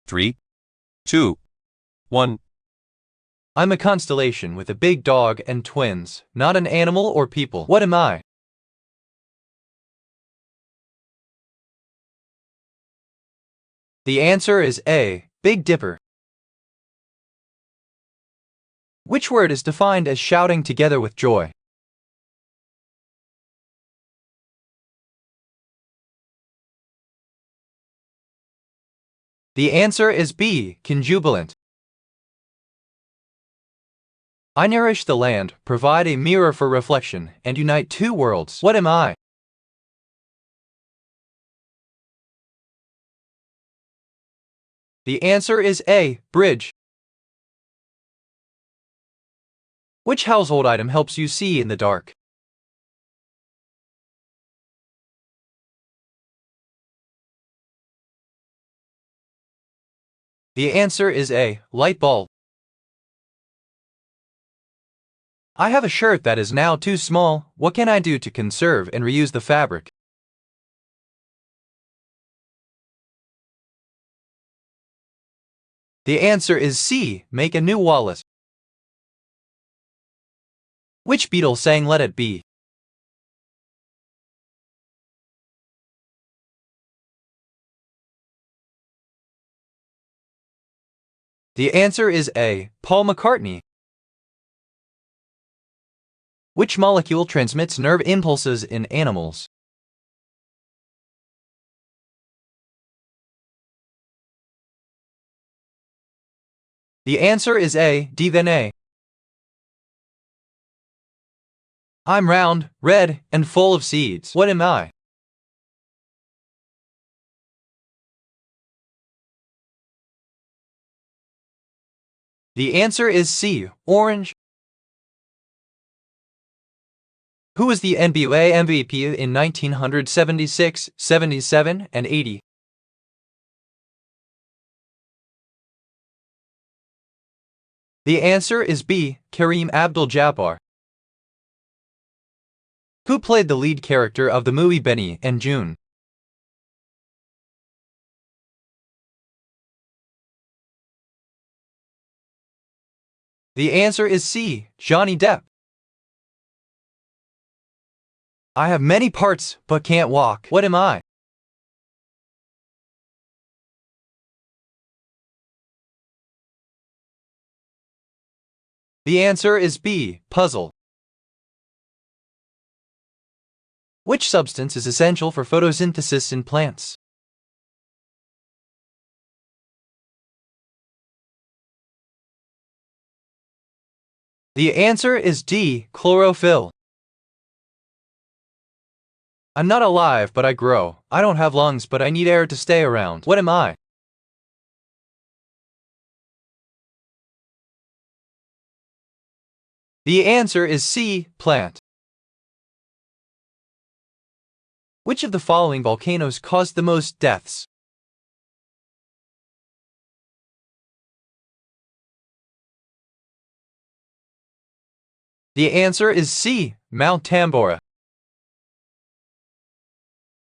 3, 2, 1. I'm a constellation with a big dog and twins, not an animal or people. What am I? The answer is A, Big Dipper. Which word is defined as shouting together with joy? The answer is B, conjubilant. I nourish the land, provide a mirror for reflection, and unite two worlds. What am I? The answer is A, bridge. Which household item helps you see in the dark? The answer is A, light bulb. I have a shirt that is now too small. What can I do to conserve and reuse the fabric? The answer is C, make a new wallet. Which Beatle sang Let It Be? The answer is A, Paul McCartney. Which molecule transmits nerve impulses in animals? The answer is A, DNA. I'm round, red, and full of seeds. What am I? The answer is C, orange. Who was the NBA MVP in 1976, 77, and 80? The answer is B, Kareem Abdul-Jabbar. Who played the lead character of the movie Benny and June? The answer is C, Johnny Depp. I have many parts but can't walk. What am I? The answer is B, puzzle. Which substance is essential for photosynthesis in plants? The answer is D, chlorophyll. I'm not alive, but I grow. I don't have lungs, but I need air to stay around. What am I? The answer is C, plant. Which of the following volcanoes caused the most deaths? The answer is C, Mount Tambora.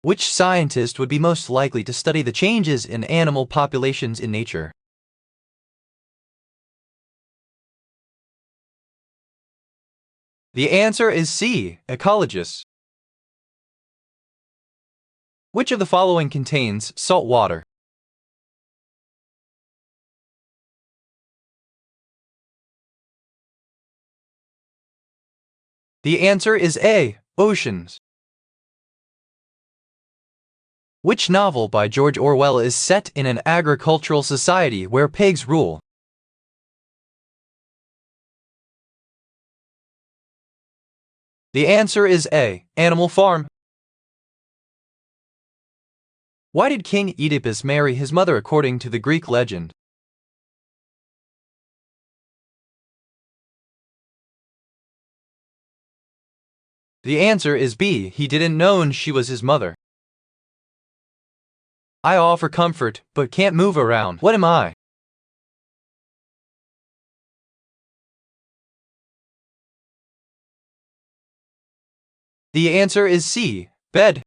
Which scientist would be most likely to study the changes in animal populations in nature? The answer is C, ecologist. Which of the following contains salt water? The answer is A, oceans. Which novel by George Orwell is set in an agricultural society where pigs rule? The answer is A, Animal Farm. Why did King Oedipus marry his mother according to the Greek legend? The answer is B, he didn't know she was his mother. I offer comfort, but can't move around. What am I? The answer is C, bed.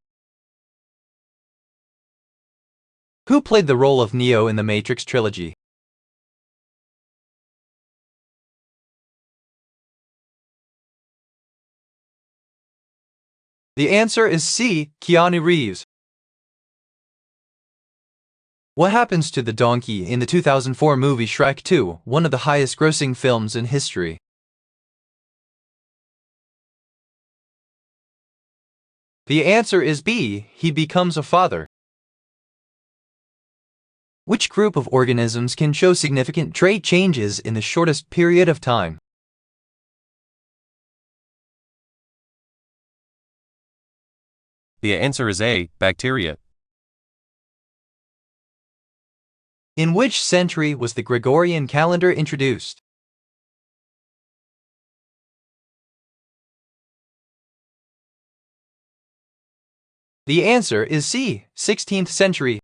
Who played the role of Neo in the Matrix trilogy? The answer is C. Keanu Reeves. What happens to the donkey in the 2004 movie Shrek 2, one of the highest-grossing films in history? The answer is B. He becomes a father. Which group of organisms can show significant trait changes in the shortest period of time? The answer is A. Bacteria. In which century was the Gregorian calendar introduced? The answer is C. 16th century.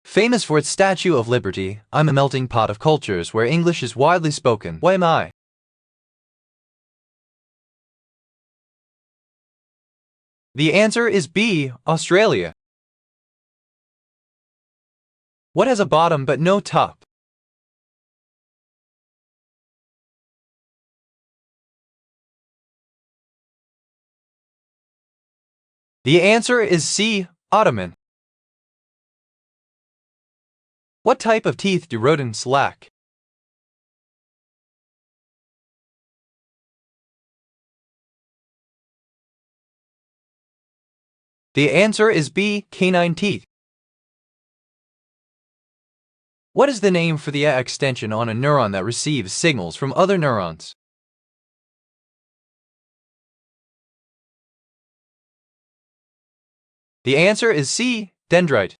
Famous for its Statue of Liberty, I'm a melting pot of cultures where English is widely spoken. What am I? The answer is B. Australia. What has a bottom but no top? The answer is C. Ottoman. What type of teeth do rodents lack? The answer is B. Canine teeth. What is the name for the extension on a neuron that receives signals from other neurons? The answer is C. Dendrite.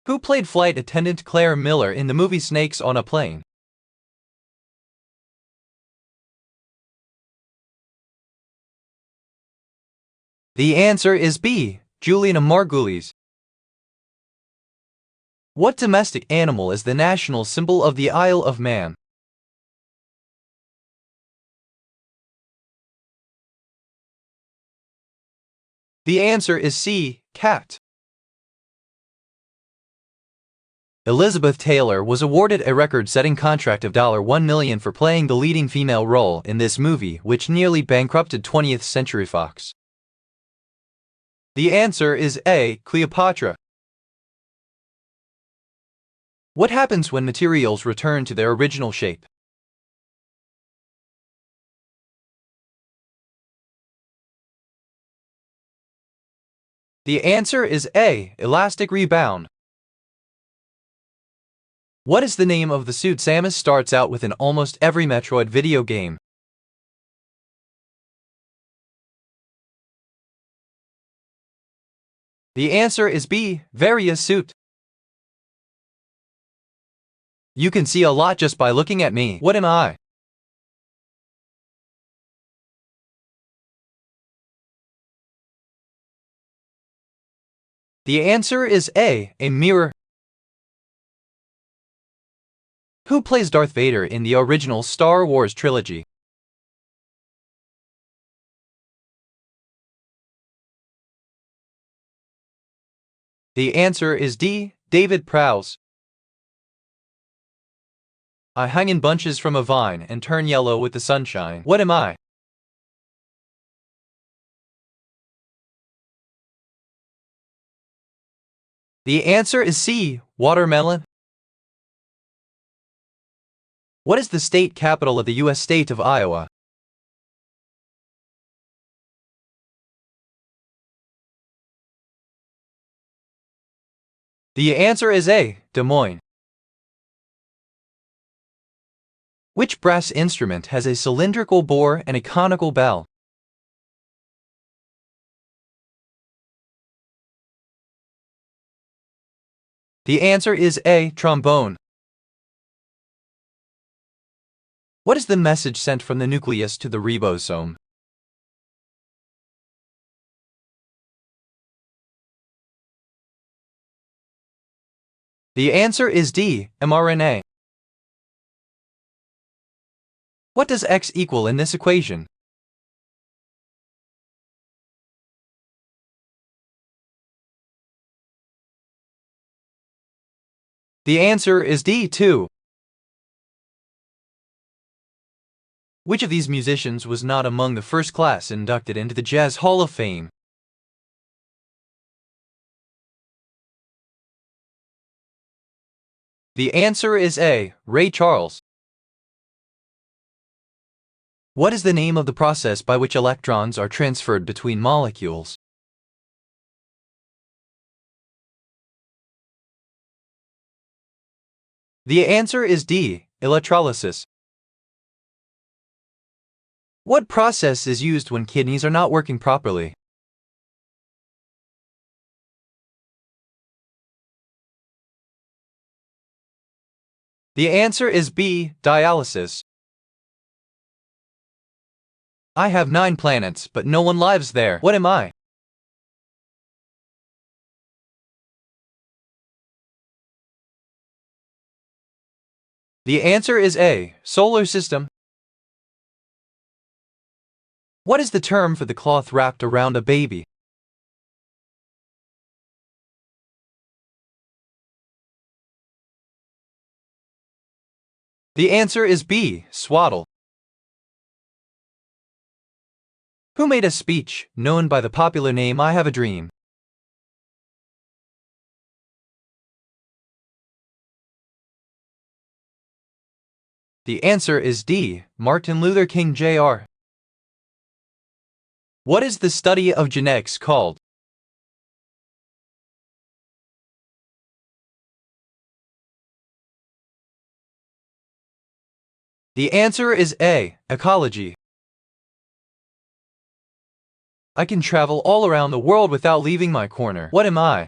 Who played flight attendant Claire Miller in the movie Snakes on a Plane? The answer is B. Juliana Margulies. What domestic animal is the national symbol of the Isle of Man? The answer is C. Cat. Elizabeth Taylor was awarded a record-setting contract of $1 million for playing the leading female role in this movie, which nearly bankrupted 20th Century Fox. The answer is A. Cleopatra. What happens when materials return to their original shape? The answer is A. Elastic rebound. What is the name of the suit Samus starts out with in almost every Metroid video game? The answer is B. Various suit. You can see a lot just by looking at me. What am I? The answer is A. mirror. Who plays Darth Vader in the original Star Wars trilogy? The answer is D. David Prowse. I hang in bunches from a vine and turn yellow with the sunshine. What am I? The answer is C. Watermelon. What is the state capital of the U.S. state of Iowa? The answer is A. Des Moines. Which brass instrument has a cylindrical bore and a conical bell? The answer is A. Trombone. What is the message sent from the nucleus to the ribosome? The answer is D. mRNA. What does X equal in this equation? The answer is D, 2. Which of these musicians was not among the first class inducted into the Jazz Hall of Fame? The answer is A, Ray Charles. What is the name of the process by which electrons are transferred between molecules? The answer is D, electrolysis. What process is used when kidneys are not working properly? The answer is B, dialysis. I have 9 planets, but no one lives there. What am I? The answer is A, solar system. What is the term for the cloth wrapped around a baby? The answer is B, swaddle. Who made a speech known by the popular name I Have a Dream? The answer is D, Martin Luther King Jr. What is the study of genetics called? The answer is A, ecology. I can travel all around the world without leaving my corner. What am I?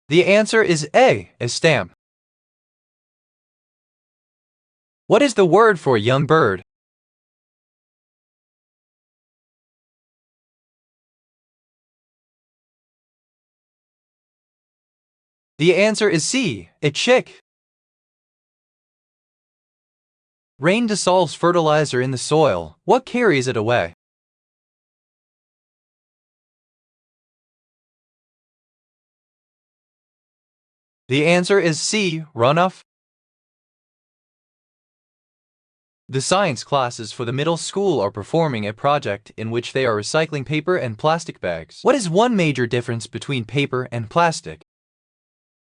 The answer is A, a stamp. What is the word for a young bird? The answer is C, a chick. Rain dissolves fertilizer in the soil. What carries it away? The answer is C, runoff. The science classes for the middle school are performing a project in which they are recycling paper and plastic bags. What is one major difference between paper and plastic?